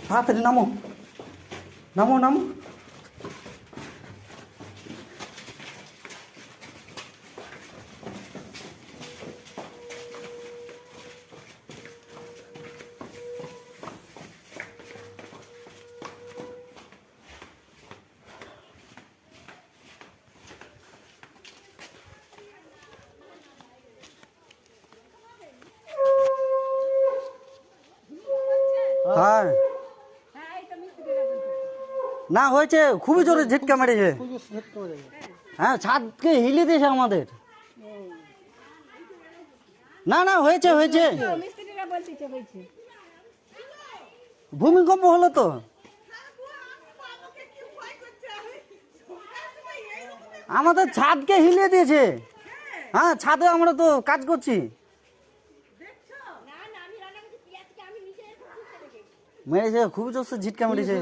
তাড়াতাড়ি নামো, নামো নামো। হ্যাঁ না হয়েছে, খুবই জোরে ঝিটকা মেরেছে। হ্যাঁ ছাদকে হিলে দিয়েছে আমাদের। না না হয়েছে হয়েছে, ভূমিকম্প হলো তো। আমাদের ছাদকে হিলিয়ে দিয়েছে। হ্যাঁ ছাদে আমরা তো কাজ করছি। মেরেছে খুবই জোরসে ঝিটকা মেরেছে।